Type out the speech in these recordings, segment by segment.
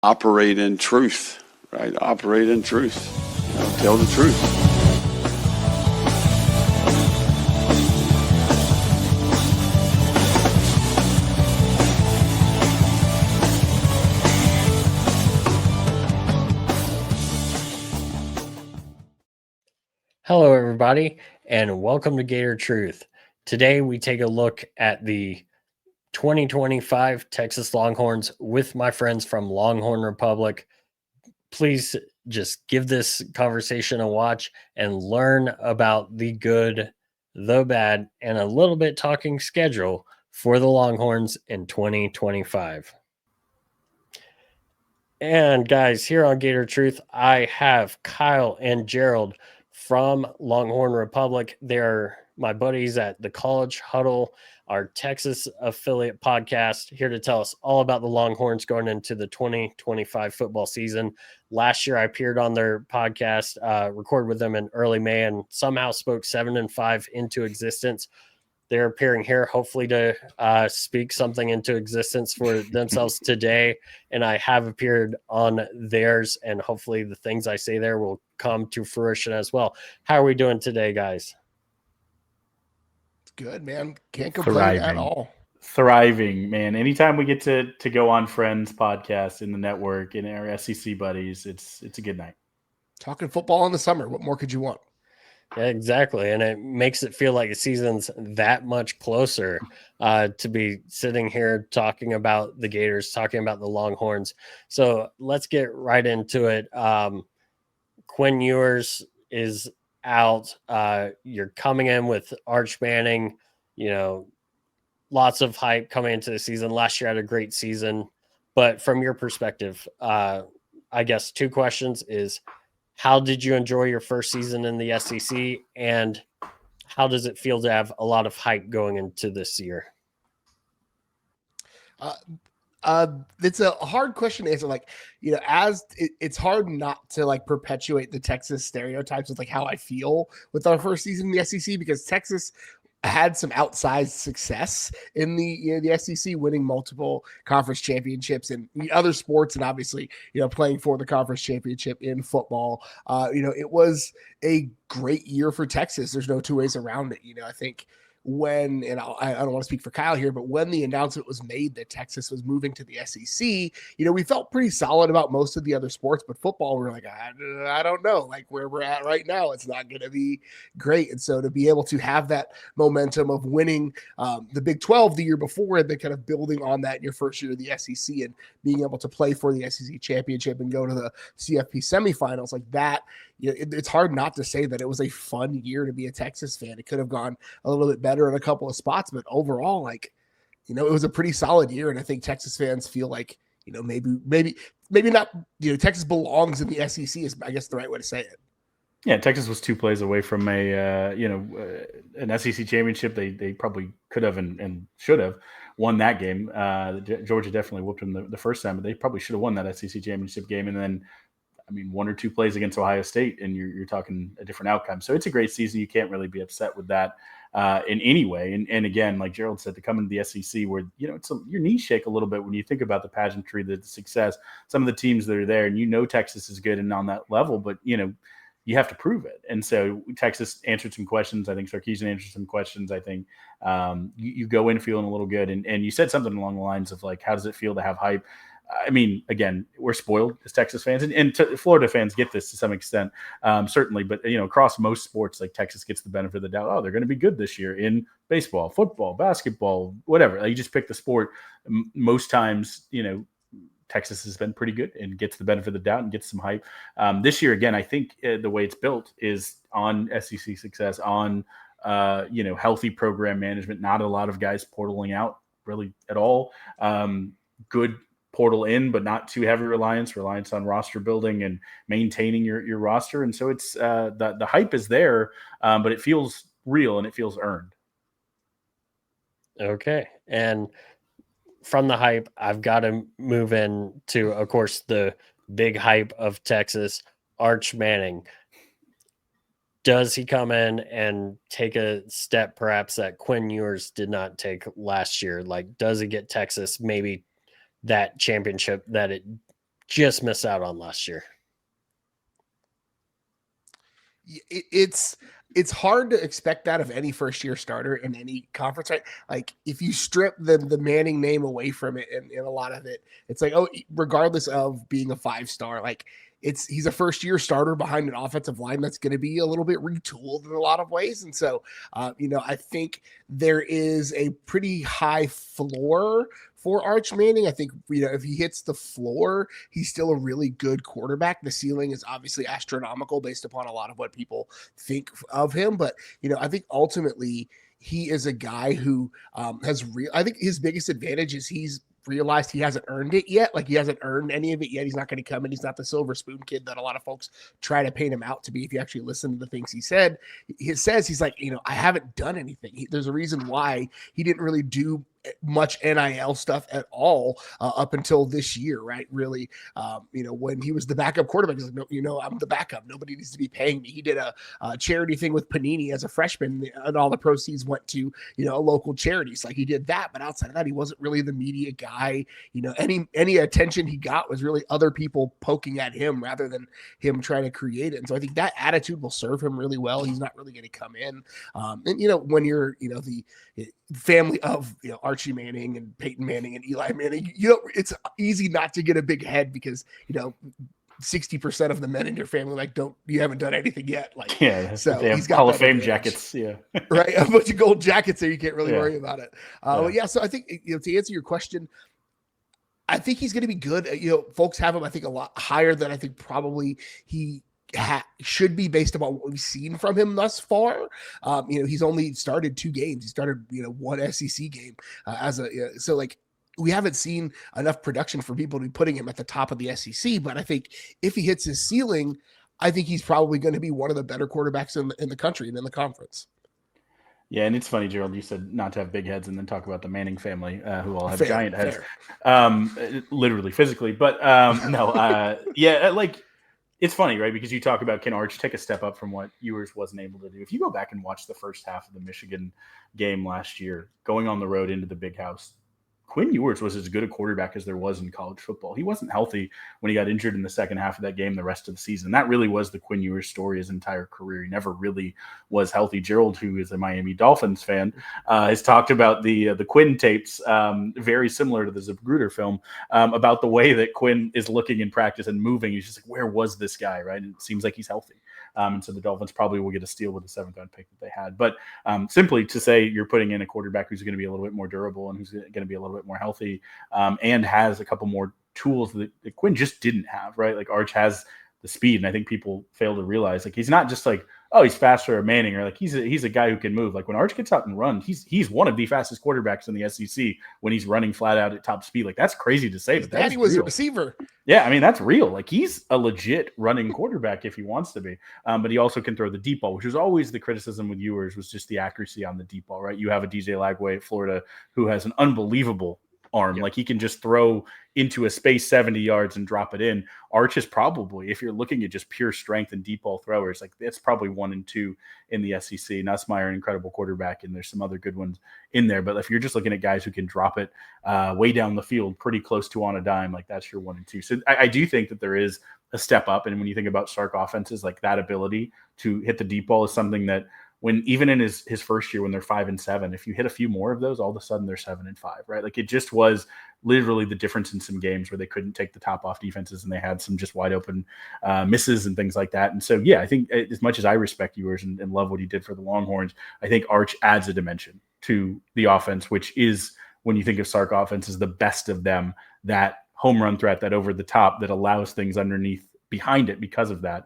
operate in truth, right? Operate in truth. Tell the truth. Hello, everybody, and welcome to Gator Truth. Today, we take a look at the 2025 Texas Longhorns with my friends from Longhorn Republic. Please just give this conversation a watch and learn about the good, the bad, and a little bit talking schedule for the Longhorns in 2025. And guys, here on Gator Truth, I have Kyle and Gerald from Longhorn Republic. They're my buddies at the College Huddle, our Texas affiliate podcast, here to tell us all about the Longhorns going into the 2025 football season. Last year, I appeared on their podcast, recorded with them in early May, and somehow spoke 7-5 into existence. They're appearing here, hopefully to speak something into existence for themselves today. And I have appeared on theirs, and hopefully the things I say there will come to fruition as well. How are we doing today, guys? It's good, man. Can't complain at all. Thriving, man. Anytime we get to go on Friends podcast in the network and our SEC buddies, it's a good night. Talking football in the summer. What more could you want? Yeah, exactly. And it makes it feel like the season's that much closer to be sitting here talking about the Gators, talking about the Longhorns. So let's get right into it. Quinn Ewers is out. You're coming in with Arch Manning, lots of hype coming into the season. Last year had a great season. But from your perspective, I guess two questions is, how did you enjoy your first season in the SEC, and how does it feel to have a lot of hype going into this year? It's a hard question to answer. It's hard not to perpetuate the Texas stereotypes with how I feel with our first season in the SEC, because Texas had some outsized success in the SEC, winning multiple conference championships in other sports, and obviously playing for the conference championship in football. It was a great year for Texas. There's no two ways around it. I think when, and I don't want to speak for Kyle here, but when the announcement was made that Texas was moving to the SEC, we felt pretty solid about most of the other sports, but football, we were like, I don't know, where we're at right now, it's not going to be great. And so to be able to have that momentum of winning the Big 12 the year before, and then kind of building on that in your first year of the SEC and being able to play for the SEC championship and go to the CFP semifinals like that, it's hard not to say that it was a fun year to be a Texas fan. It could have gone a little bit better in a couple of spots, but overall, it was a pretty solid year. And I think Texas fans feel like, maybe not, Texas belongs in the SEC is, I guess, the right way to say it. Yeah, Texas was 2 plays away from an SEC championship. They probably could have and should have won that game. Georgia definitely whooped them the first time, but they probably should have won that SEC championship game. And then, 1 or 2 plays against Ohio State, and you're talking a different outcome. So it's a great season. You can't really be upset with that in any way. And again, like Gerald said, to come into the SEC where, your knees shake a little bit when you think about the pageantry, the success, some of the teams that are there, and Texas is good and on that level, but you have to prove it. And so Texas answered some questions. I think Sarkisian answered some questions. I think you go in feeling a little good. And you said something along the lines of how does it feel to have hype? Again, we're spoiled as Texas fans, and Florida fans get this to some extent, certainly. But across most sports, Texas gets the benefit of the doubt. Oh, they're going to be good this year in baseball, football, basketball, whatever. You just pick the sport. Most times, Texas has been pretty good and gets the benefit of the doubt and gets some hype. This year, again, I think the way it's built is on SEC success, on healthy program management. Not a lot of guys portaling out really at all. Good portal in, but not too heavy reliance on roster building and maintaining your roster. And so it's the hype is there, but it feels real and it feels earned. Okay. And from the hype, I've got to move in to, of course, the big hype of Texas, Arch Manning. Does he come in and take a step perhaps that Quinn Ewers did not take last year? Does he get Texas maybe that championship that it just missed out on last year. It's hard to expect that of any first year starter in any conference, right? Like if you strip the Manning name away from it and a lot of it, it's like, oh, regardless of being a 5-star, like he's a first year starter behind an offensive line that's going to be a little bit retooled in a lot of ways. And so, I think there is a pretty high floor for Arch Manning. I think, if he hits the floor, he's still a really good quarterback. The ceiling is obviously astronomical based upon a lot of what people think of him. But, I think ultimately he is a guy who I think his biggest advantage is he's realized he hasn't earned it yet. Like he hasn't earned any of it yet. He's not going to come in. He's not the silver spoon kid that a lot of folks try to paint him out to be. If you actually listen to the things he says, he's like, I haven't done anything. There's a reason why he didn't really do much NIL stuff at all up until this year, right? Really, when he was the backup quarterback, he's like, no, I'm the backup. Nobody needs to be paying me. He did a charity thing with Panini as a freshman, and all the proceeds went to a local charities. Like he did that, but outside of that, he wasn't really the media guy. Any attention he got was really other people poking at him rather than him trying to create it. And so I think that attitude will serve him really well. He's not really going to come in, and when you're the family of Archie Manning and Peyton Manning and Eli Manning, it's easy not to get a big head because 60% of the men in your family you haven't done anything yet. Like so they have he's got Hall of Fame advantage. Jackets, right, a bunch of gold jackets there. You can't really worry about it. But so I think to answer your question, I think he's going to be good. Folks have him I think a lot higher than I think probably he should be based upon what we've seen from him thus far. He's only started 2 games. He started, 1 SEC game so we haven't seen enough production for people to be putting him at the top of the SEC. But I think if he hits his ceiling, I think he's probably going to be one of the better quarterbacks in the country and in the conference. Yeah, and it's funny, Gerald, you said not to have big heads and then talk about the Manning family, who all have Fair, giant heads, fair. literally, physically. But it's funny, right? Because you talk about can Arch take a step up from what Ewers wasn't able to do. If you go back and watch the first half of the Michigan game last year, going on the road into the big house, Quinn Ewers was as good a quarterback as there was in college football. He wasn't healthy when he got injured in the second half of that game the rest of the season. That really was the Quinn Ewers story his entire career. He never really was healthy. Gerald, who is a Miami Dolphins fan, has talked about the Quinn tapes, very similar to the Zapruder film, about the way that Quinn is looking in practice and moving. He's just like, where was this guy, right? And it seems like he's healthy. And so the Dolphins probably will get a steal with the 7th-round pick that they had. But simply to say you're putting in a quarterback who's going to be a little bit more durable and who's going to be a little bit more healthy and has a couple more tools that Quinn just didn't have, right? Like Arch has the speed, and I think people fail to realize he's not just like, oh, he's faster or Manning, or like he's a guy who can move. Like when Arch gets out and run, he's one of the fastest quarterbacks in the SEC when he's running flat out at top speed. Like that's crazy to say, but he was a receiver. Yeah, I mean that's real. Like he's a legit running quarterback if he wants to be, but he also can throw the deep ball, which was always the criticism with Ewers was just the accuracy on the deep ball. Right, you have a DJ Lagway at Florida who has an unbelievable arm. Like he can just throw into a space 70 yards and drop it in. Arch is probably, if you're looking at just pure strength and deep ball throwers, like that's probably 1 and 2 in the SEC. Nussmeier, an incredible quarterback, and there's some other good ones in there. But if you're just looking at guys who can drop it way down the field, pretty close to on a dime, like that's your 1 and 2. So I do think that there is a step up. And when you think about Sark offenses, like that ability to hit the deep ball is something that when even in his first year, when they're 5-7, if you hit a few more of those, all of a sudden they're 7-5, right? Like it just was literally the difference in some games where they couldn't take the top off defenses and they had some just wide open misses and things like that. And so, yeah, I think as much as I respect Ewers and love what he did for the Longhorns, I think Arch adds a dimension to the offense, which is when you think of Sark offense is the best of them, that home run threat, that over the top that allows things underneath behind it because of that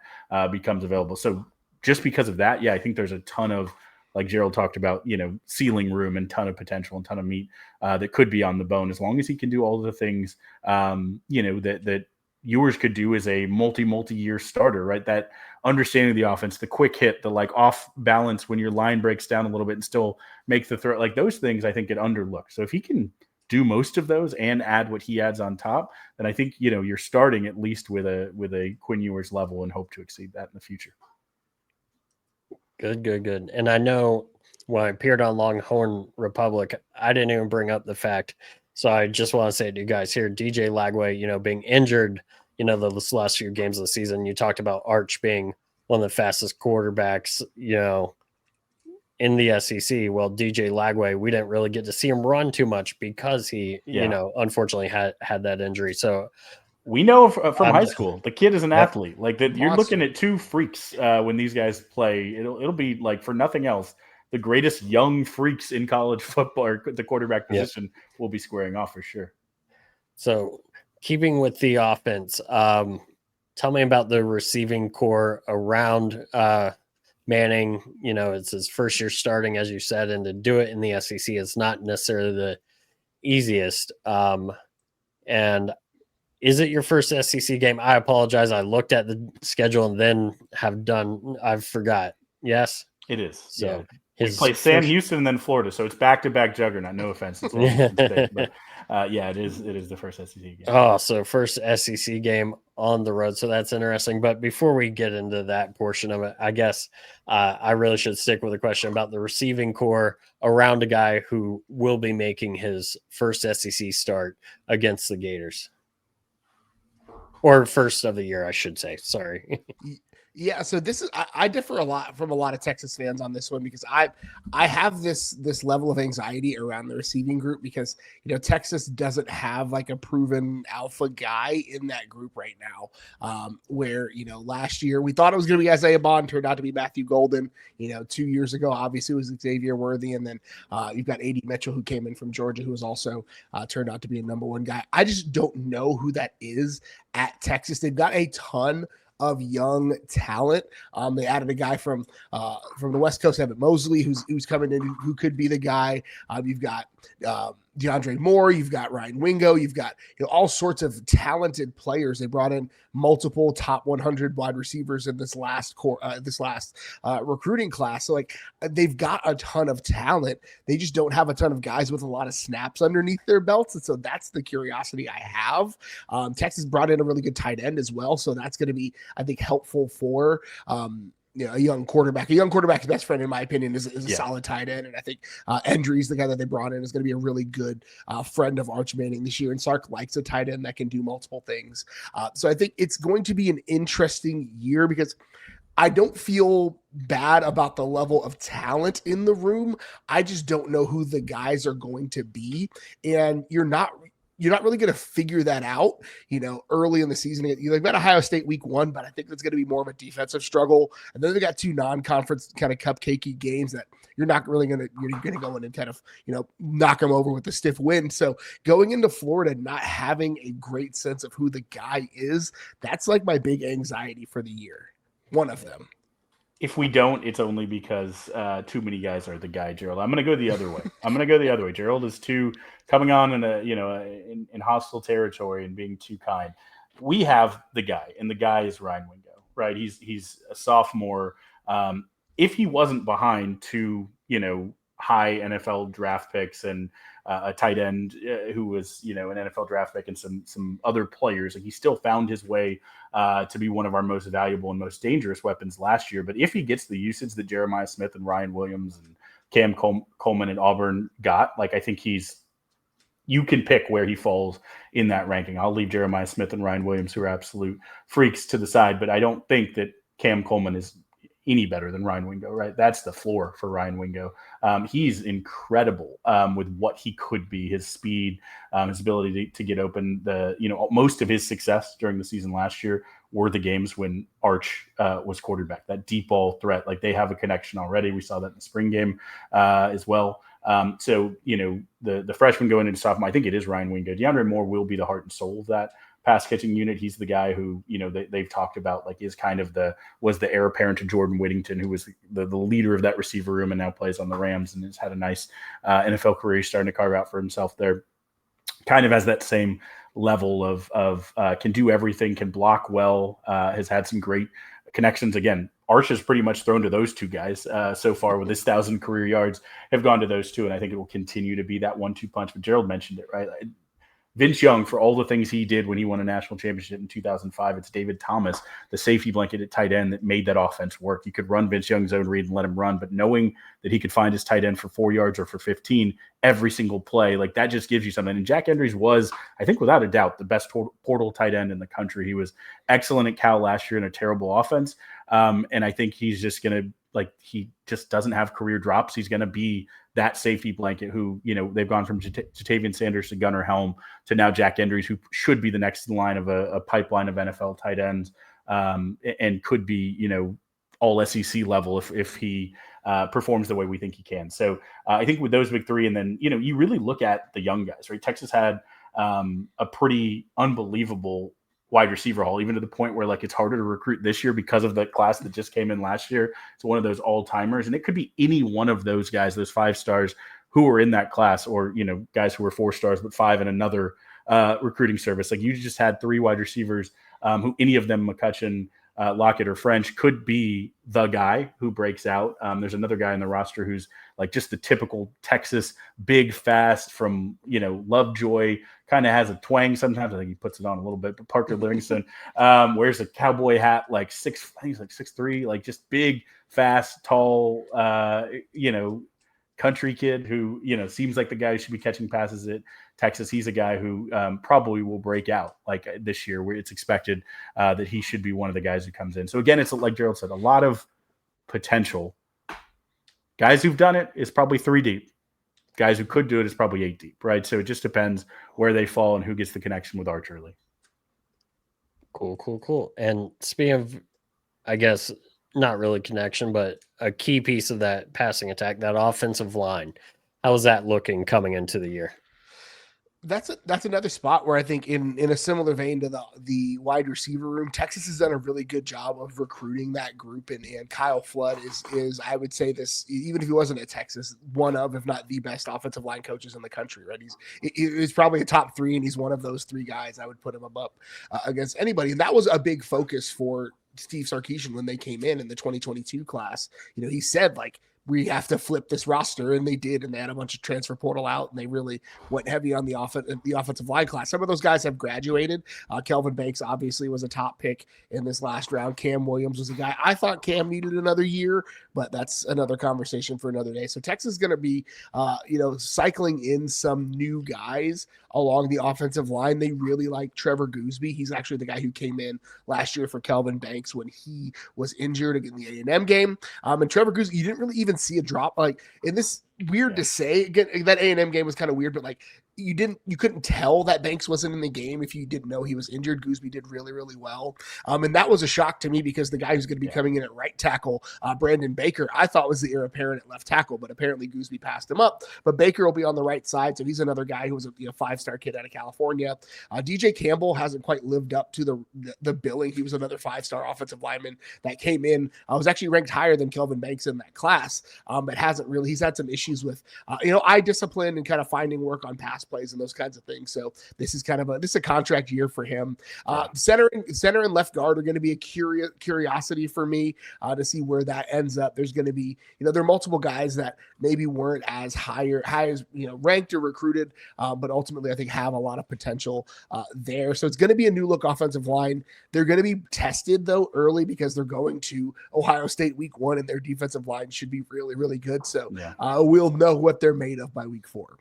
becomes available. So just because of that, yeah, I think there's a ton of, like Gerald talked about, ceiling room and ton of potential and ton of meat that could be on the bone as long as he can do all of the things, that Ewers could do as a multi-year starter, right? That understanding of the offense, the quick hit, the like off balance when your line breaks down a little bit and still make the throw, like those things I think get underlooked. So if he can do most of those and add what he adds on top, then I think, you're starting at least with a Quinn Ewers level and hope to exceed that in the future. Good. And I know when I appeared on Longhorn Republic, I didn't even bring up the fact. So I just want to say to you guys here, DJ Lagway, being injured the last few games of the season, you talked about Arch being one of the fastest quarterbacks, in the SEC. Well, DJ Lagway, we didn't really get to see him run too much because he, unfortunately had that injury. So we know from high school, the kid is an athlete. Like that, you're looking at two freaks when these guys play. It'll be like, for nothing else, the greatest young freaks in college football, or the quarterback position, will be squaring off for sure. So, keeping with the offense, tell me about the receiving core around Manning. It's his first year starting, as you said, and to do it in the SEC is not necessarily the easiest. And is it your first SEC game? I apologize. I looked at the schedule and then I forgot. Yes, it is. So we play Sam Houston and then Florida, so it's back-to-back juggernaut. No offense to State, but it is the first SEC game. Oh, so first SEC game on the road. So that's interesting. But before we get into that portion of it, I guess I really should stick with a question about the receiving core around a guy who will be making his first SEC start against the Gators. Or first of the year, I should say. Sorry. Yeah, so this is I differ a lot from a lot of Texas fans on this one, because I have this level of anxiety around the receiving group, because Texas doesn't have like a proven alpha guy in that group right now. Where last year we thought it was going to be Isaiah Bond, turned out to be Matthew Golden. 2 years ago, obviously it was Xavier Worthy, and then you've got A.D. Mitchell, who came in from Georgia, who was also turned out to be a number one guy. I just don't know who that is at Texas. They've got a ton of young talent. They added a guy from the West Coast, Evan Mosley, who's coming in, who could be the guy. You've got DeAndre Moore, you've got Ryan Wingo, you've got all sorts of talented players. They brought in multiple top 100 wide receivers in this last recruiting class. So they've got a ton of talent. They just don't have a ton of guys with a lot of snaps underneath their belts. And so that's the curiosity I have. Texas brought in a really good tight end as well. So that's going to be, I think, helpful for a young quarterback. A young quarterback's best friend, in my opinion, is a solid tight end. And I think Endry's, the guy that they brought in, is going to be a really good friend of Arch Manning this year. And Sark likes a tight end that can do multiple things. So I think it's going to be an interesting year, because I don't feel bad about the level of talent in the room. I just don't know who the guys are going to be. And you're not really going to figure that out, early in the season. They've got Ohio State week 1, but I think that's going to be more of a defensive struggle. And then they got 2 non-conference kind of cupcakey games that you're not really going to go in and kind of, knock them over with a stiff win. So going into Florida, not having a great sense of who the guy is, that's like my big anxiety for the year. One of them. If we don't, it's only because too many guys are the guy, Gerald. I'm going to go the other way. Gerald is coming on in in hostile territory and being too kind. We have the guy, and the guy is Ryan Wingo, right? He's a sophomore. If he wasn't behind 2, high NFL draft picks and a tight end who was, an NFL draft pick, and some other players, he still found his way to be one of our most valuable and most dangerous weapons last year. But if he gets the usage that Jeremiah Smith and Ryan Williams and Cam Coleman and Auburn got, I think you can pick where he falls in that ranking. I'll leave Jeremiah Smith and Ryan Williams, who are absolute freaks, to the side, but I don't think that Cam Coleman is any better than Ryan Wingo, right? That's the floor for Ryan Wingo. He's incredible with what he could be, his speed, his ability to get open. Most of his success during the season last year were the games when Arch was quarterback, that deep ball threat. They have a connection already. We saw that in the spring game as well. So the freshman going into sophomore, I think it is Ryan Wingo. DeAndre Moore will be the heart and soul of that pass catching unit. He's the guy who, they've talked about, is kind of was the heir apparent to Jordan Whittington, who was the leader of that receiver room and now plays on the Rams and has had a nice NFL career. He's starting to carve out for himself there. Kind of has that same level of can do everything, can block well, has had some great connections. Again, Arch has pretty much thrown to those 2 guys so far with his 1,000 career yards have gone to those 2. And I think it will continue to be that 1-2 punch. But Gerald mentioned it, right? Vince Young, for all the things he did when he won a national championship in 2005, it's David Thomas, the safety blanket at tight end, that made that offense work. You could run Vince Young's zone read and let him run, but knowing that he could find his tight end for 4 yards or for 15 every single play, like that just gives you something. And Jack Endries was, I think, without a doubt, the best portal tight end in the country. He was excellent at Cal last year in a terrible offense. And I think he's just going to, he just doesn't have career drops. He's going to be that safety blanket who, they've gone from Jatavian Sanders to Gunnar Helm to now Jack Endries, who should be the next in line of a pipeline of NFL tight ends, and could be, all SEC level if he performs the way we think he can. So I think with those big three, and then, you really look at the young guys, right? Texas had a pretty unbelievable wide receiver haul, even to the point where it's harder to recruit this year because of the class that just came in last year. It's one of those all-timers, and it could be any one of those guys, those 5 stars who were in that class, or, guys who were 4 stars, but 5 in another recruiting service. You just had 3 wide receivers who any of them, McCutcheon, Lockett, or French, could be the guy who breaks out. There's another guy in the roster who's just the typical Texas, big, fast from, Lovejoy, kind of has a twang sometimes. I think he puts it on a little bit, but Parker Livingston wears a cowboy hat, I think he's 6'3", just big, fast, tall, country kid who, seems like the guy who should be catching passes at Texas. He's a guy who probably will break out this year, where it's expected that he should be one of the guys who comes in. So again, it's like Gerald said, a lot of potential. Guys who've done it is probably 3 deep. Guys who could do it is probably 8 deep, right? So it just depends where they fall and who gets the connection with Arch early. Cool. And speaking of, I guess, not really connection, but a key piece of that passing attack, that offensive line, how is that looking coming into the year? That's another spot where I think in a similar vein to the wide receiver room, Texas has done a really good job of recruiting that group, and Kyle Flood is I would say this, even if he wasn't at Texas, one of, if not the best offensive line coaches in the country, right? He's probably a top 3, and he's one of those 3 guys. I would put him up against anybody, and that was a big focus for Steve Sarkisian when they came in the 2022 class. He said, we have to flip this roster, and they did, and they had a bunch of transfer portal out, and they really went heavy on the offensive line class. Some of those guys have graduated. Kelvin Banks obviously was a top pick in this last round. Cam Williams was a guy. I thought Cam needed another year, but that's another conversation for another day. So Texas is going to be, cycling in some new guys along the offensive line. They really like Trevor Gooseby. He's actually the guy who came in last year for Kelvin Banks when he was injured in the A&M game. And Trevor Gooseby, you didn't really even see a drop. In this, weird to say, again, that A&M game was kind of weird, but you couldn't tell that Banks wasn't in the game if you didn't know he was injured. Gooseby did really, really well. And that was a shock to me because the guy who's going to be coming in at right tackle, Brandon Baker, I thought was the heir apparent at left tackle, but apparently Gooseby passed him up. But Baker will be on the right side, so he's another guy who was a 5-star kid out of California. DJ Campbell hasn't quite lived up to the billing. He was another 5-star offensive lineman that came in. Was actually ranked higher than Kelvin Banks in that class, but hasn't really. He's had some issues with eye discipline and kind of finding work on pass plays and those kinds of things. So this is kind of a contract year for him. Center and left guard are going to be a curiosity for me to see where that ends up. There's going to be, there are multiple guys that maybe weren't as high as ranked or recruited, but ultimately I think have a lot of potential there. So it's going to be a new look offensive line. They're going to be tested though early because they're going to Ohio State week 1, and their defensive line should be really, really good. So we'll know what they're made of by week 4.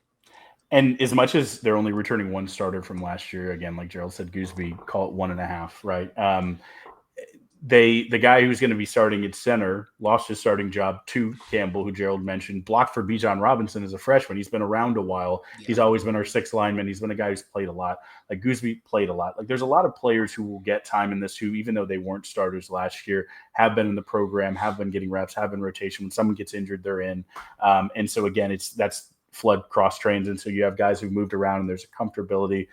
And as much as they're only returning 1 starter from last year, again, like Gerald said, Gooseby, call it 1.5, right? The guy who's going to be starting at center lost his starting job to Campbell, who Gerald mentioned, blocked for Bijan Robinson as a freshman. He's been around a while. Yeah. He's always been our 6th lineman. He's been a guy who's played a lot. Gooseby played a lot. There's a lot of players who will get time in this who, even though they weren't starters last year, have been in the program, have been getting reps, have been rotation. When someone gets injured, they're in. And so again, that's Flood cross trains, and so you have guys who moved around, and there's a comfortability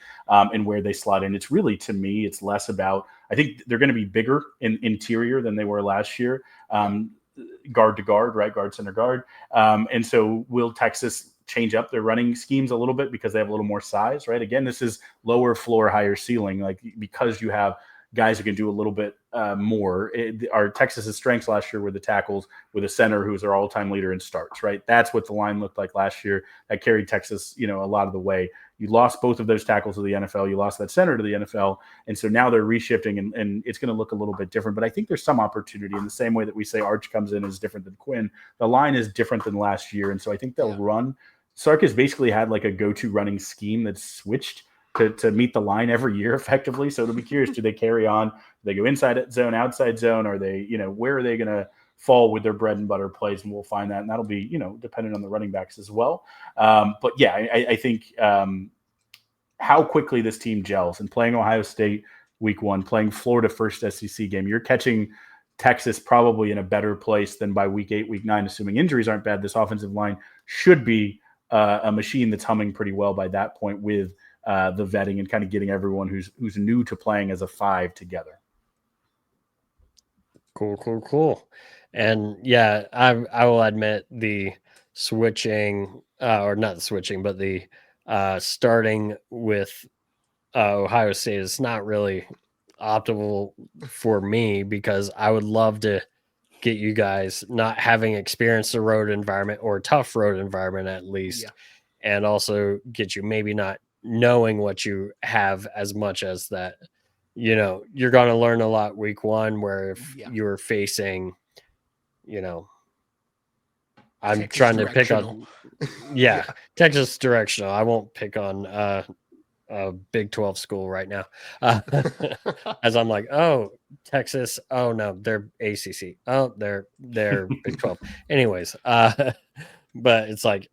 in where they slot in. It's really, to me, it's less about, I think they're going to be bigger in interior than they were last year, guard to guard, right, guard, center, guard. And so will Texas change up their running schemes a little bit because they have a little more size, right? Again, this is lower floor, higher ceiling, because you have guys who can do a little bit more. Our Texas's strengths last year were the tackles with a center who's our all-time leader in starts, right? That's what the line looked like last year. That carried Texas, a lot of the way. You lost both of those tackles to the NFL. You lost that center to the NFL. And so now they're reshifting, and it's going to look a little bit different. But I think there's some opportunity in the same way that we say Arch comes in is different than Quinn. The line is different than last year. And so I think they'll run. Sark has basically had like a go-to running scheme that's switched to meet the line every year effectively. So it'll be curious, do they carry on? Do they go inside zone, outside zone? Are they, where are they going to fall with their bread and butter plays? And we'll find that. And that'll be, dependent on the running backs as well. But yeah, I think how quickly this team gels, and playing Ohio State week 1, playing Florida first SEC game, you're catching Texas probably in a better place than by week 8, week 9, assuming injuries aren't bad. This offensive line should be a machine that's humming pretty well by that point with the vetting and kind of getting everyone who's new to playing as a 5 together. Cool. And yeah, I will admit the switching, or not the switching, but the starting with Ohio State is not really optimal for me, because I would love to get you guys not having experienced a road environment, or a tough road environment at least, and also get you maybe not knowing what you have as much as that. You're going to learn a lot week 1, where if you're facing, I'm Texas trying to pick on, Texas directional. I won't pick on a Big 12 school right now, as I'm like, oh, Texas, oh no, they're ACC, oh, they're Big 12. Anyways, but it's like,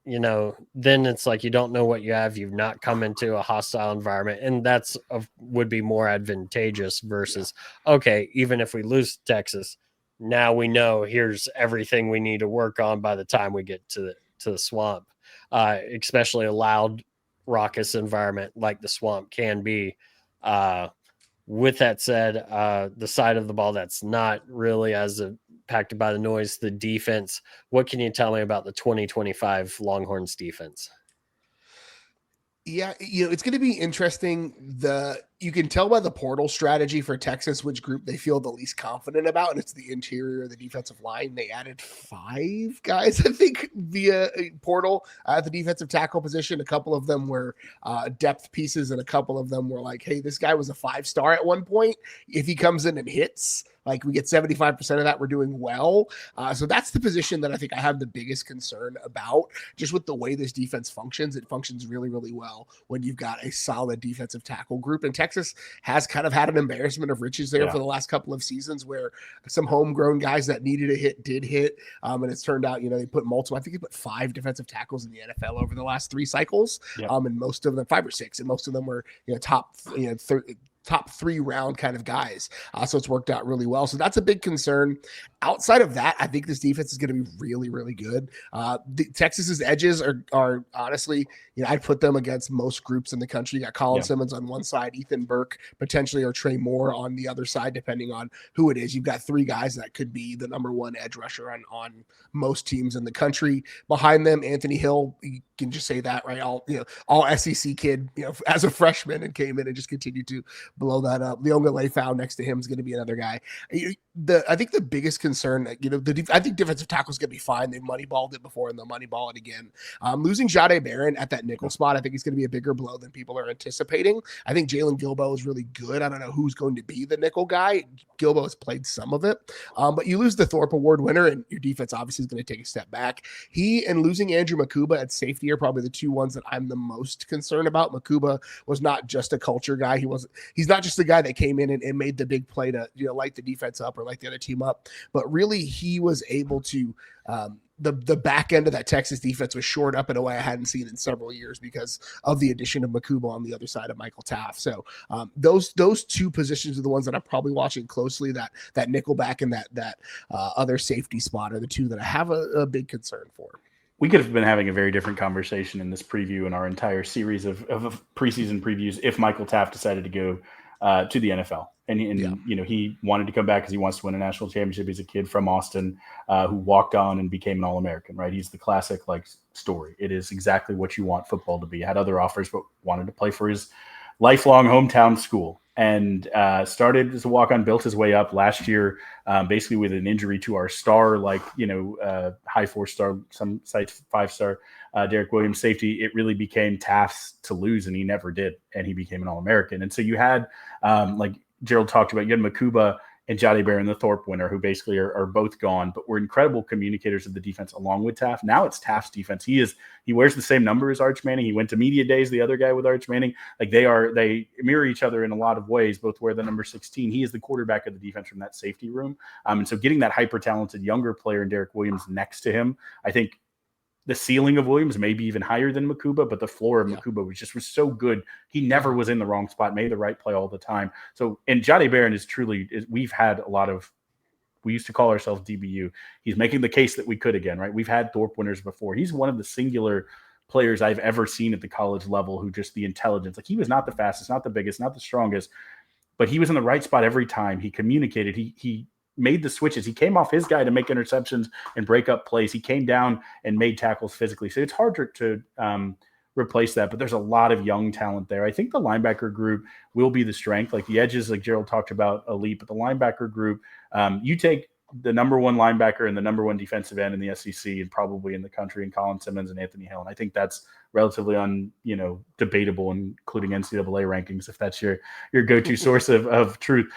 then it's like you don't know what you have. You've not come into a hostile environment, and that's would be more advantageous versus, okay, even if we lose Texas, now we know here's everything we need to work on by the time we get to the swamp, especially a loud, raucous environment like the swamp can be. With that said, the side of the ball that's not really as impacted by the noise, the defense. What can you tell me about the 2025 Longhorns defense? Yeah, it's going to be interesting. You can tell by the portal strategy for Texas which group they feel the least confident about, and it's the interior of the defensive line. They added 5 guys, I think, via portal at the defensive tackle position. A couple of them were depth pieces, and a couple of them were like, hey, this guy was a 5-star at one point. If he comes in and hits, like, we get 75% of that, we're doing well. So that's the position that I think I have the biggest concern about, just with the way this defense functions. It functions really, really well when you've got a solid defensive tackle group. And Texas has kind of had an embarrassment of riches there for the last couple of seasons, where some homegrown guys that needed a hit did hit. And it's turned out, they put multiple, I think they put 5 defensive tackles in the NFL over the last 3 cycles. And most of them, 5 or 6, and most of them were, top 3 round kind of guys. So it's worked out really well. So that's a big concern. Outside of that, I think this defense is going to be really, really good. Texas's edges are honestly, I'd put them against most groups in the country. You got Colin Simmons on one side, Ethan Burke potentially, or Trey Moore on the other side, depending on who it is. You've got 3 guys that could be the number 1 edge rusher on most teams in the country. Behind them, Anthony Hill, you can just say that, right? All SEC kid, as a freshman, and came in and just continued to blow that up. Leonga Leifau next to him is going to be another guy. I think the biggest concern, I think defensive tackle is going to be fine. They've moneyballed it before, and they'll moneyball it again. Losing Jahdae Barron at that nickel spot, I think is going to be a bigger blow than people are anticipating. I think Jalen Gilbo is really good. I don't know who's going to be the nickel guy. Gilbo has played some of it, but you lose the Thorpe Award winner, and your defense obviously is going to take a step back. He and losing Andrew Makuba at safety are probably the 2 ones that I'm the most concerned about. Makuba was not just a culture guy. He's not just the guy that came in and made the big play to light the defense up or light the other team up, but really he was able to the back end of that Texas defense was shored up in a way I hadn't seen in several years because of the addition of Makuba on the other side of Michael Taft. So those 2 positions are the ones that I'm probably watching closely. That nickel back and that other safety spot are the 2 that I have a big concern for. We could have been having a very different conversation in this preview and our entire series of preseason previews if Michael Taft decided to go to the NFL. And he wanted to come back because he wants to win a national championship. He's a kid from Austin who walked on and became an All-American, right? He's the classic story. It is exactly what you want football to be. Had other offers, but wanted to play for his lifelong hometown school, and started as a walk-on, built his way up last year, basically with an injury to our star, high 4-star, some sites 5-star, Derek Williams safety. It really became Taft's to lose, and he never did, and he became an All-American. And so you had, like Gerald talked about, you had Makuba and Jade Barron, the Thorpe winner, who basically are both gone, but were incredible communicators of the defense along with Taft. Now it's Taft's defense. He wears the same number as Arch Manning. He went to media days, the other guy with Arch Manning. Like they mirror each other in a lot of ways, both wear the number 16. He is the quarterback of the defense from that safety room. And so getting that hyper-talented younger player in Derek Williams next to him, I think the ceiling of Williams may be even higher than Makuba, but the floor of Makuba was so good. He never was in the wrong spot, made the right play all the time. So, and Jade Barron we've had a lot of, we used to call ourselves DBU. He's making the case that we could again, right? We've had Thorpe winners before. He's one of the singular players I've ever seen at the college level who just the intelligence, like he was not the fastest, not the biggest, not the strongest, but he was in the right spot every time. He communicated. He made the switches. He came off his guy to make interceptions and break up plays. He came down and made tackles physically. So it's hard to replace that, but there's a lot of young talent there. I think the linebacker group will be the strength. Like the edges, like Gerald talked about, elite, but the linebacker group, you take the number one linebacker and the number one defensive end in the SEC and probably in the country, and Colin Simmons and Anthony Hill. And I think that's relatively debatable, including NCAA rankings, if that's your go-to source of truth.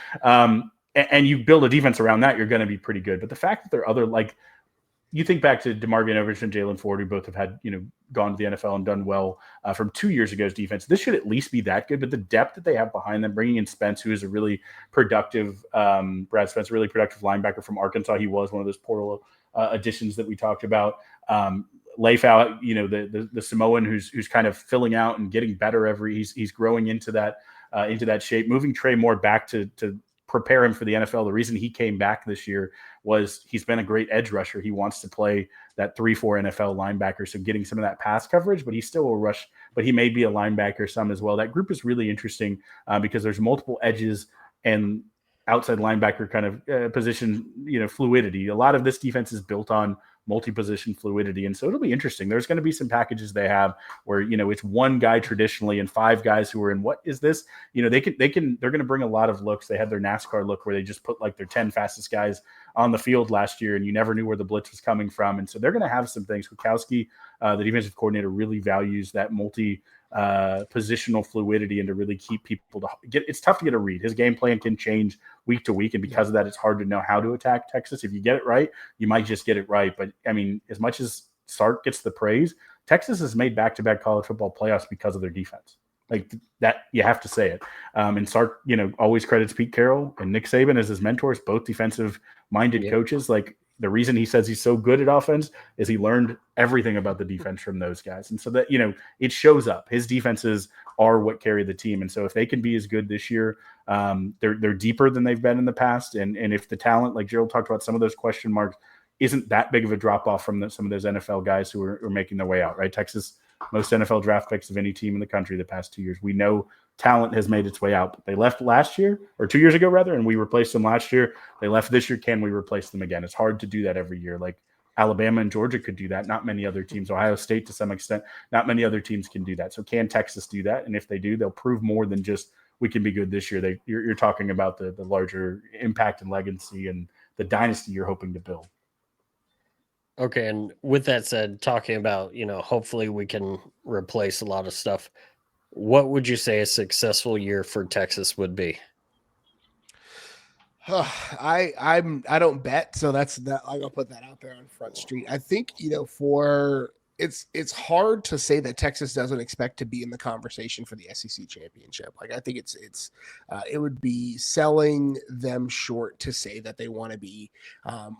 And you build a defense around that, you're going to be pretty good. But the fact that there are other, like, you think back to DeMarvion Overton and Jalen Ford, who both have had, gone to the NFL and done well from 2 years ago's defense. This should at least be that good. But the depth that they have behind them, bringing in Spence, who is a really productive, Brad Spence, really productive linebacker from Arkansas. He was one of those portal additions that we talked about. Leifau, the Samoan who's kind of filling out and getting better he's growing into that shape. Moving Trey Moore back to prepare him for the NFL. The reason he came back this year was he's been a great edge rusher. He wants to play that 3-4 NFL linebacker. So getting some of that pass coverage, but he still will rush, but he may be a linebacker some as well. That group is really interesting because there's multiple edges and outside linebacker kind of position, fluidity. A lot of this defense is built on multi-position fluidity. And so it'll be interesting. There's going to be some packages they have where, it's one guy traditionally and 5 guys who are in, what is this? They're going to bring a lot of looks. They had their NASCAR look where they just put like their 10 fastest guys on the field last year and you never knew where the blitz was coming from. And so they're going to have some things. Kwiatkowski, the defensive coordinator, really values that positional fluidity and to really keep people it's tough to get a read. His game plan can change week to week. And because of that, it's hard to know how to attack Texas. If you get it right, you might just get it right. But I mean, as much as Sark gets the praise, Texas has made back-to-back college football playoffs because of their defense. Like that, you have to say it. And Sark, always credits Pete Carroll and Nick Saban as his mentors, both defensive-minded coaches. Like the reason he says he's so good at offense is he learned everything about the defense from those guys. And so that, it shows up. His defenses are what carry the team. And so if they can be as good this year, they're deeper than they've been in the past. And if the talent, like Gerald talked about, some of those question marks isn't that big of a drop-off from some of those NFL guys who are making their way out, right? Texas, most NFL draft picks of any team in the country the past 2 years. We know talent has made its way out. They left last year, or 2 years ago rather, and we replaced them last year. They left this year. Can we replace them again? It's hard to do that every year. Like Alabama and Georgia could do that. Not many other teams. Ohio State to some extent. Not many other teams can do that. So can Texas do that? And if they do, they'll prove more than just we can be good this year. You're talking about the larger impact and legacy and the dynasty you're hoping to build. Okay, and with that said, talking about, hopefully we can replace a lot of stuff. What would you say a successful year for Texas would be? I don't bet, so that's that. I'm gonna put that out there on Front Street. I think it's hard to say that Texas doesn't expect to be in the conversation for the SEC championship. Like I think it would be selling them short to say that they want to be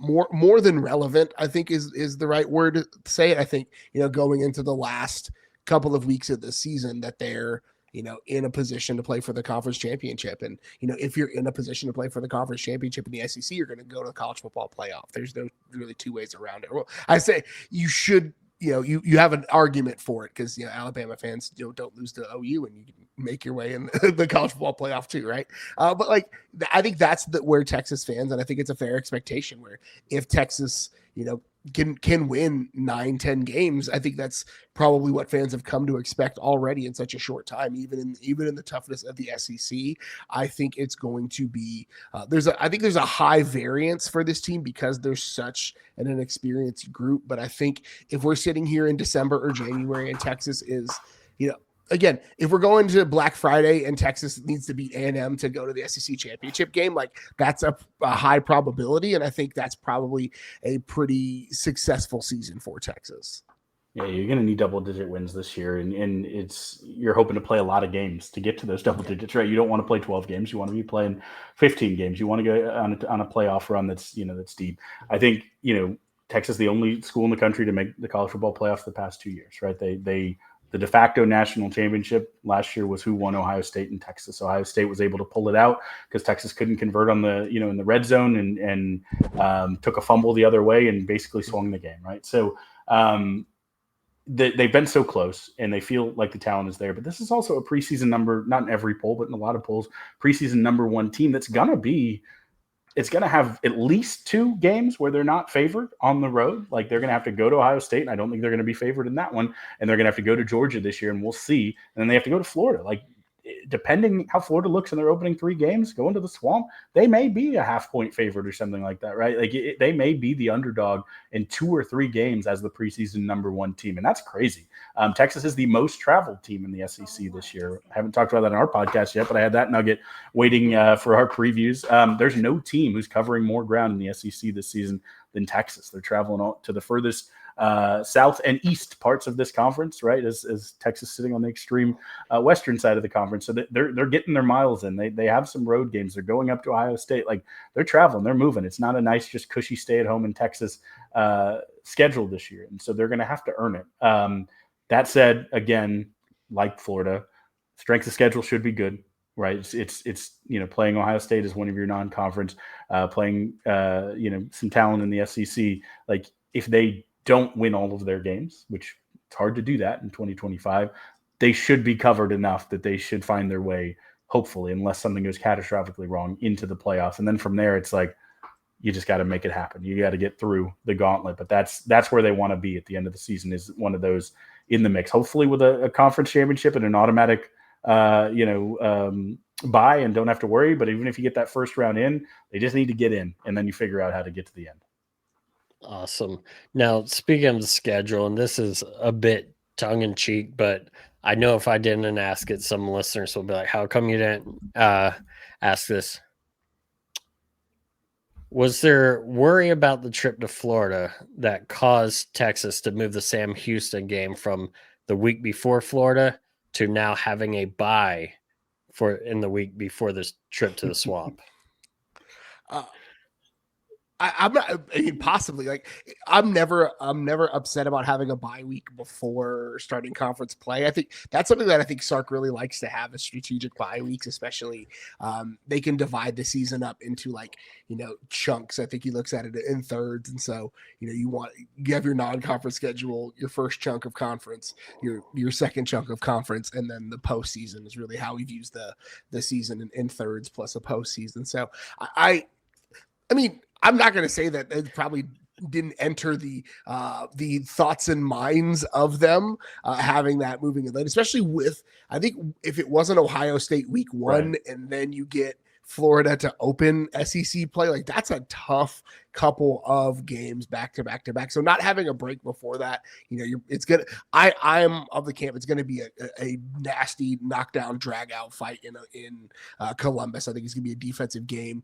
more than relevant. I think is the right word to say it. I think going into the last couple of weeks of the season that they're in a position to play for the conference championship. And, if you're in a position to play for the conference championship in the SEC, you're going to go to the college football playoff. There's no really two ways around it. Well, I say you should, you have an argument for it because, Alabama fans don't lose to OU and you can make your way in the college football playoff too. Right. But like, I think that's where Texas fans, and I think it's a fair expectation where if Texas, can win 9-10 games. I think that's probably what fans have come to expect already in such a short time. Even in the toughness of the SEC, I think it's going to be I think there's a high variance for this team because there's such an inexperienced group. But I think if we're sitting here in December or January and Texas is, again, if we're going to Black Friday and Texas needs to beat A&M to go to the SEC championship game, like that's a high probability. And I think that's probably a pretty successful season for Texas. Yeah, you're going to need double-digit wins this year, and you're hoping to play a lot of games to get to those double digits, right? You don't want to play 12 games. You want to be playing 15 games. You want to go on a playoff run that's deep. I think, Texas is the only school in the country to make the college football playoffs the past 2 years, right? The de facto national championship last year was who won Ohio State and Texas. Ohio State was able to pull it out because Texas couldn't convert on the, in the red zone and took a fumble the other way and basically swung the game, right? So they've been so close and they feel like the talent is there. But this is also a preseason number, not in every poll, but in a lot of polls, preseason number one team that's going to have at least 2 games where they're not favored on the road. Like they're going to have to go to Ohio State, and I don't think they're going to be favored in that one. And they're going to have to go to Georgia this year, and we'll see. And then they have to go to Florida. Like depending how Florida looks in their opening 3 games, going to the Swamp, they may be a half-point favorite or something like that, right? Like they may be the underdog in 2 or 3 games as the preseason number 1 team, and that's crazy. Texas is the most traveled team in the SEC this year. I haven't talked about that in our podcast yet, but I had that nugget waiting for our previews. There's no team who's covering more ground in the SEC this season than Texas. They're traveling to the furthest south and east parts of this conference, right? As Texas sitting on the extreme western side of the conference. So they're getting their miles in. They have some road games. They're going up to Ohio State. Like they're traveling, they're moving. It's not a nice, just cushy stay at home in Texas schedule this year. And so they're going to have to earn it. That said, again, like Florida, strength of schedule should be good. Right. It's playing Ohio State as one of your non-conference, playing, some talent in the SEC. Like if they don't win all of their games, which it's hard to do that in 2025, they should be covered enough that they should find their way, hopefully, unless something goes catastrophically wrong, into the playoffs. And then from there, it's like, you just got to make it happen. You got to get through the gauntlet, but that's where they want to be at the end of the season, is one of those in the mix, hopefully with a conference championship and an automatic, bye and don't have to worry. But even if you get that first round in, they just need to get in, and then you figure out how to get to the end. Awesome. Now, speaking of the schedule, and this is a bit tongue in cheek, but I know if I didn't ask it, some listeners will be like, how come you didn't ask this? Was there worry about the trip to Florida that caused Texas to move the Sam Houston game from the week before Florida to now having a bye in the week before this trip to the Swamp? I'm not, I mean, possibly, like I'm never upset about having a bye week before starting conference play. I think that's something that I think Sark really likes to have, is strategic bye weeks, especially they can divide the season up into chunks. I think he looks at it in thirds. And so, you have your non-conference schedule, your first chunk of conference, your second chunk of conference, and then the postseason is really how he views the season in thirds plus a postseason. So I mean, I'm not going to say that it probably didn't enter the thoughts and minds of them having that moving in late, especially with, I think if it wasn't Ohio State week 1, right, and then you get Florida to open SEC play, like that's a tough couple of games back to back to back. So not having a break before that, it's gonna. I'm of the camp. It's going to be a nasty knockdown drag out fight in Columbus. I think it's going to be a defensive game.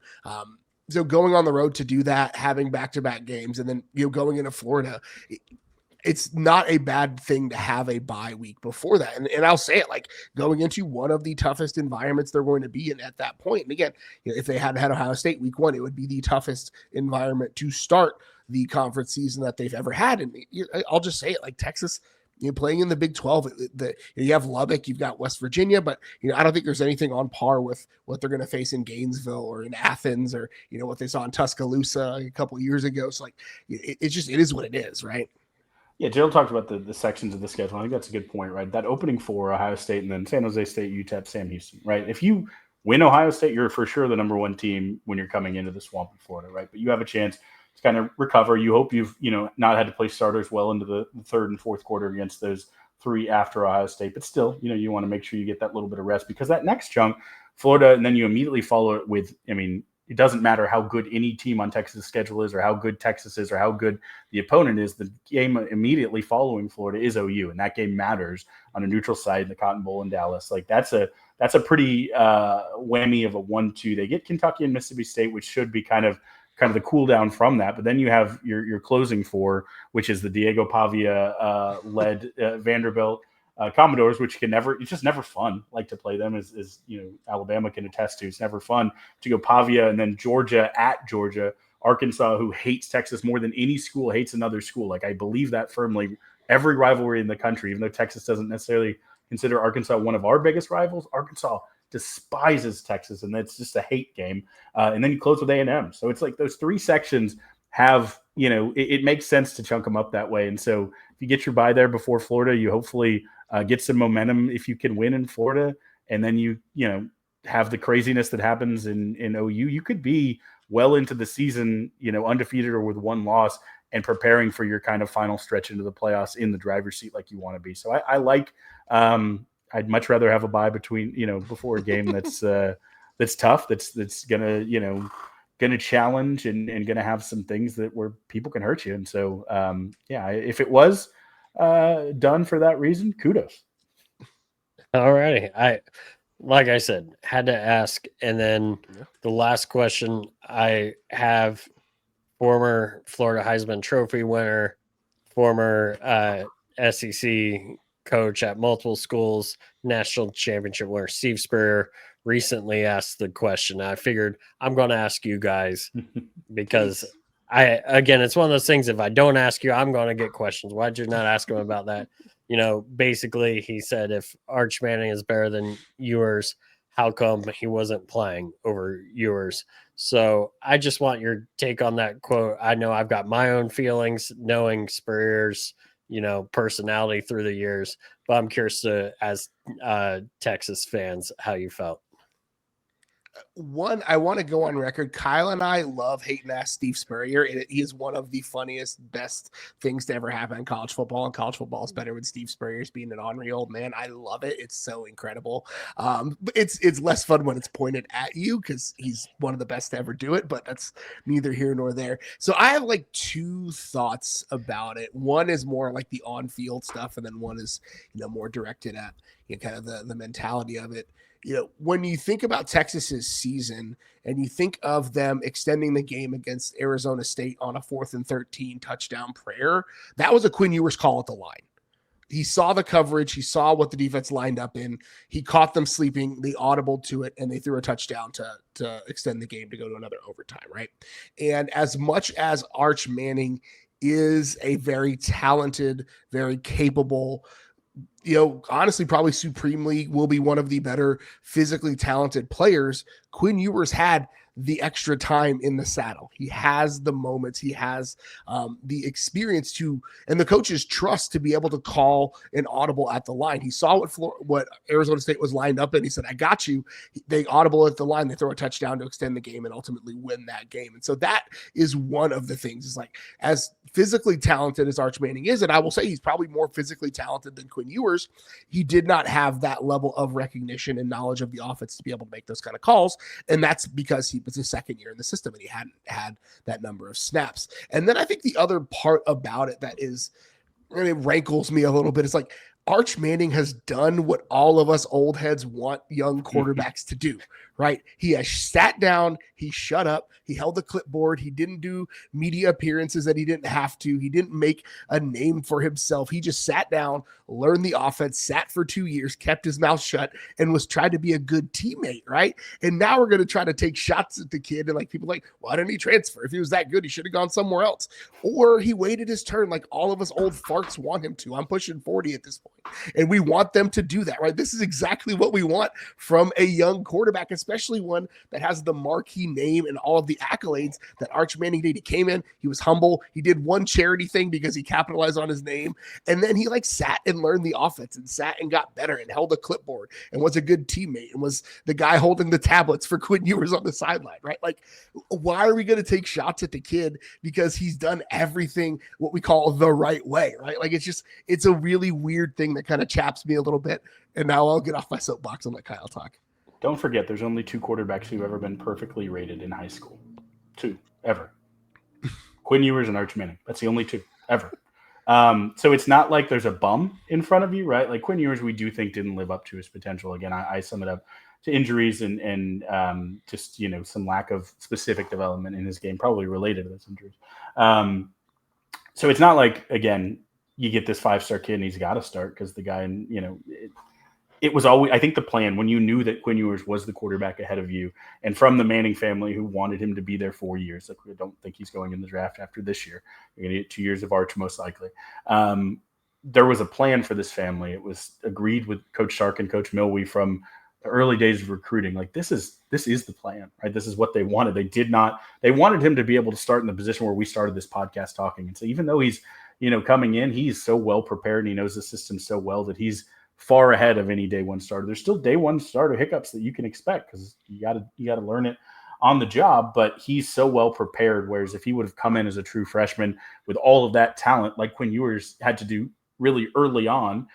So going on the road to do that, having back-to-back games, and then going into Florida, it's not a bad thing to have a bye week before that. And I'll say it, like going into one of the toughest environments they're going to be in at that point. And again, if they had Ohio State week 1, it would be the toughest environment to start the conference season that they've ever had. And I'll just say it, like Texas, playing in the Big 12, you have Lubbock, you've got West Virginia, but I don't think there's anything on par with what they're going to face in Gainesville or in Athens, or what they saw in Tuscaloosa a couple of years ago. So like it is what it is, right? Yeah, Gerald talked about the sections of the schedule. I think that's a good point, right? That opening 4, Ohio State, and then San Jose State, UTEP, Sam Houston, right? If you win Ohio State, you're for sure the number 1 team when you're coming into the Swamp in Florida, right? But you have a chance kind of recover. You hope you've, not had to play starters well into the third and fourth quarter against those three after Ohio State, but still, you want to make sure you get that little bit of rest, because that next chunk, Florida, and then you immediately follow it with, it doesn't matter how good any team on Texas' schedule is, or how good Texas is, or how good the opponent is. The game immediately following Florida is OU, and that game matters on a neutral site in the Cotton Bowl in Dallas. Like that's a pretty whammy of a 1-2. They get Kentucky and Mississippi State, which should be kind of the cool down from that. But then you have your closing four, which is the Diego Pavia led Vanderbilt Commodores, which it's just never fun like to play them, as Alabama can attest to. It's never fun to go Pavia, and then Georgia at Georgia, Arkansas, who hates Texas more than any school hates another school. Like, I believe that firmly. Every rivalry in the country, even though Texas doesn't necessarily consider Arkansas one of our biggest rivals, Arkansas despises Texas, and that's just a hate game. And then you close with A&M. So it's like those three sections have, it makes sense to chunk them up that way. And so if you get your bye there before Florida, you hopefully get some momentum if you can win in Florida, and then you have the craziness that happens in OU. You could be well into the season, undefeated or with one loss, and preparing for your kind of final stretch into the playoffs in the driver's seat like you want to be. So I like. I'd much rather have a bye before a game that's tough, that's gonna challenge and gonna have some things where people can hurt you. And so if it was done for that reason, kudos. Alrighty. Like I said, had to ask. And then the last question I have, former Florida Heisman Trophy winner, former SEC coach at multiple schools, national championship winner, Steve Spurrier, recently asked the question. I figured I'm going to ask you guys because it's one of those things. If I don't ask you, I'm going to get questions. Why'd you not ask him about that? Basically he said, if Arch Manning is better than Ewers, how come he wasn't playing over Ewers? So I just want your take on that quote. I know I've got my own feelings knowing Spurrier's, personality through the years, but I'm curious as Texas fans, how you felt. One, I want to go on record. Kyle and I love hating ass Steve Spurrier, and he is one of the funniest, best things to ever happen in college football. And college football is better with Steve Spurrier's being an ornery old man. I love it. It's so incredible. But it's less fun when it's pointed at you because he's one of the best to ever do it. But that's neither here nor there. So I have like two thoughts about it. One is more like the on-field stuff, and then one is more directed at kind of the mentality of it. When you think about Texas's season and you think of them extending the game against Arizona State on a 4th and 13 touchdown prayer, that was a Quinn Ewers call at the line. He saw the coverage. He saw what the defense lined up in. He caught them sleeping. They audibled to it, and they threw a touchdown to extend the game to go to another overtime, right? And as much as Arch Manning is a very talented, very capable, honestly, probably supremely will be one of the better physically talented players, Quinn Ewers had the extra time in the saddle. He has the moments. He has the experience and the coach's trust to be able to call an audible at the line. He saw what Arizona State was lined up in. He said, I got you. They audible at the line. They throw a touchdown to extend the game and ultimately win that game. And so that is one of the things. Is like, as physically talented as Arch Manning is, and I will say he's probably more physically talented than Quinn Ewers, he did not have that level of recognition and knowledge of the offense to be able to make those kind of calls. And that's because he was his second year in the system and he hadn't had that number of snaps. And then I think the other part about it that is, and it rankles me a little bit, is like, Arch Manning has done what all of us old heads want young quarterbacks to do, right? He has sat down, he shut up, he held the clipboard, he didn't do media appearances that he didn't have to, he didn't make a name for himself. He just sat down, learned the offense, sat for 2 years, kept his mouth shut, and was trying to be a good teammate, right? And now we're going to try to take shots at the kid, and like people like, why didn't he transfer? If he was that good, he should have gone somewhere else. Or he waited his turn like all of us old farts want him to. I'm pushing 40 at this point, and we want them to do that, right? This is exactly what we want from a young quarterback, especially especially one that has the marquee name and all of the accolades that Arch Manning did. He came in, he was humble, he did one charity thing because he capitalized on his name, and then he like sat and learned the offense and sat and got better and held a clipboard and was a good teammate and was the guy holding the tablets for Quinn Ewers on the sideline, right? Like, why are we going to take shots at the kid because he's done everything what we call the right way, right? Like, it's a really weird thing that kind of chaps me a little bit. And now I'll get off my soapbox and let Kyle talk. Don't forget, there's only 2 quarterbacks who've ever been perfectly rated in high school. 2, ever. Quinn Ewers and Arch Manning. That's the only 2, ever. So it's not like there's a bum in front of you, right? Like Quinn Ewers, we do think didn't live up to his potential. Again, I sum it up to injuries and just, some lack of specific development in his game, probably related to those injuries. So it's not like, again, you get this 5-star kid and he's got to start because the guy, it was always, I think the plan when you knew that Quinn Ewers was the quarterback ahead of you and from the Manning family who wanted him to be there 4 years. Like, we don't think he's going in the draft after this year. You're going to get 2 years of Arch most likely. There was a plan for this family. It was agreed with Coach Sark and Coach Milwee from the early days of recruiting. Like, this is the plan, right? This is what they wanted. They wanted him to be able to start in the position where we started this podcast talking. And so even though he's, coming in, he's so well prepared and he knows the system so well that he's far ahead of any day one starter. There's still day one starter hiccups that you can expect because you got to learn it on the job, but he's so well prepared. Whereas if he would have come in as a true freshman with all of that talent, like Quinn Ewers had to do really early on,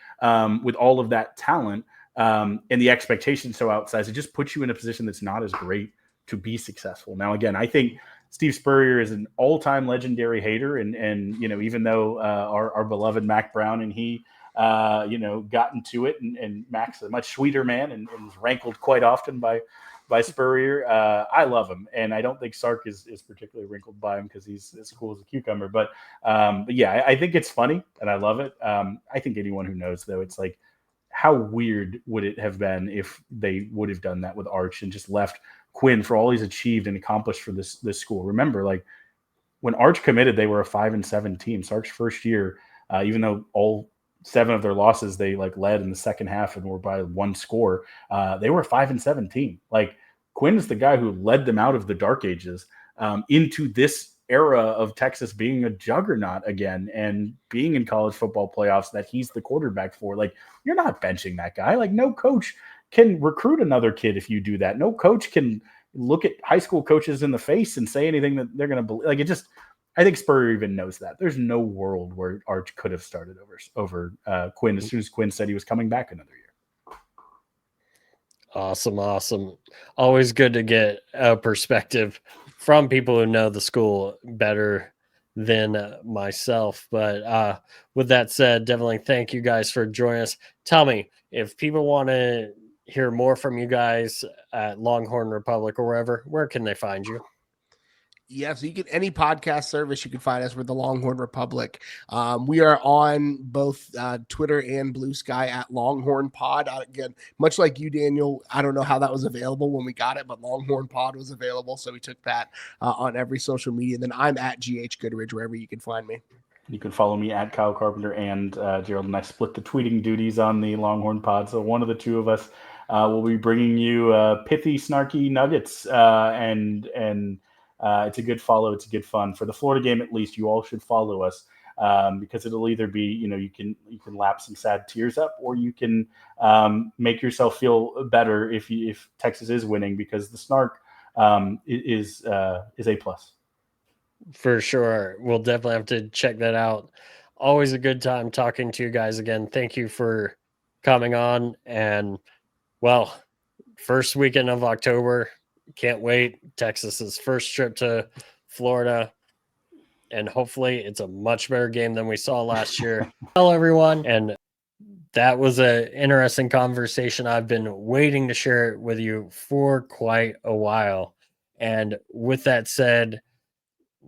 with all of that talent and the expectations so outsized, it just puts you in a position that's not as great to be successful. Now, again, I think Steve Spurrier is an all-time legendary hater, and even though our beloved Mac Brown and he got into it, and Mac's a much sweeter man and is rankled quite often by Spurrier. I love him, and I don't think Sark is particularly wrinkled by him because he's as cool as a cucumber. But yeah, I think it's funny, and I love it. I think anyone who knows, though, it's like, how weird would it have been if they would have done that with Arch and just left Quinn for all he's achieved and accomplished for this school? Remember, like, when Arch committed, they were a 5-7 team. Sark's first year, even though all 7 of their losses they led in the second half and were by 1 score, they were a 5-7 team. Like, Quinn is the guy who led them out of the dark ages into this era of Texas being a juggernaut again and being in college football playoffs that he's the quarterback for. Like, you're not benching that guy. Like, no coach can recruit another kid if you do that. No coach can look at high school coaches in the face and say anything that they're going to believe. Like, I think Spurrier even knows that. There's no world where Arch could have started over Quinn as soon as Quinn said he was coming back another year. Awesome. Always good to get a perspective from people who know the school better than myself. But with that said, definitely thank you guys for joining us. Tell me, if people want to hear more from you guys at Longhorn Republic or wherever, where can they find you? Yeah, so you can, any podcast service, you can find us with the Longhorn Republic. We are on both Twitter and Blue Sky at Longhorn Pod. Again, much like you, Daniel, I don't know how that was available when we got it, but Longhorn Pod was available, so we took that on every social media. And then I'm at GH Goodridge, wherever you can find me. You can follow me at Kyle Carpenter, and Gerald and I split the tweeting duties on the Longhorn Pod, so one of the two of us will be bringing you pithy, snarky nuggets, and it's a good follow. It's a good fun. For the Florida game, at least, you all should follow us because it'll either be, you can lap some sad tears up, or you can make yourself feel better if Texas is winning, because the snark is A+. For sure. We'll definitely have to check that out. Always a good time talking to you guys again. Thank you for coming on. And, well, first weekend of October. Can't wait. Texas's first trip to Florida. And hopefully it's a much better game than we saw last year. Hello, everyone. And that was an interesting conversation. I've been waiting to share it with you for quite a while. And with that said,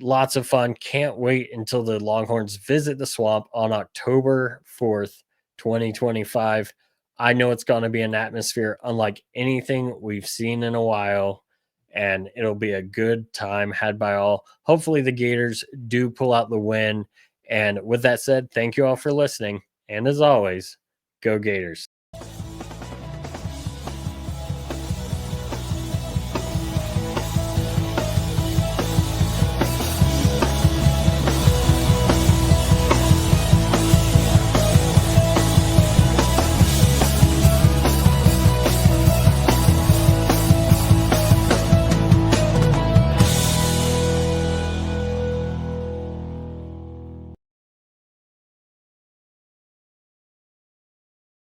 lots of fun. Can't wait until the Longhorns visit the Swamp on October 4th, 2025. I know it's going to be an atmosphere unlike anything we've seen in a while, and it'll be a good time had by all. Hopefully the Gators do pull out the win. And with that said, thank you all for listening. And as always, go Gators.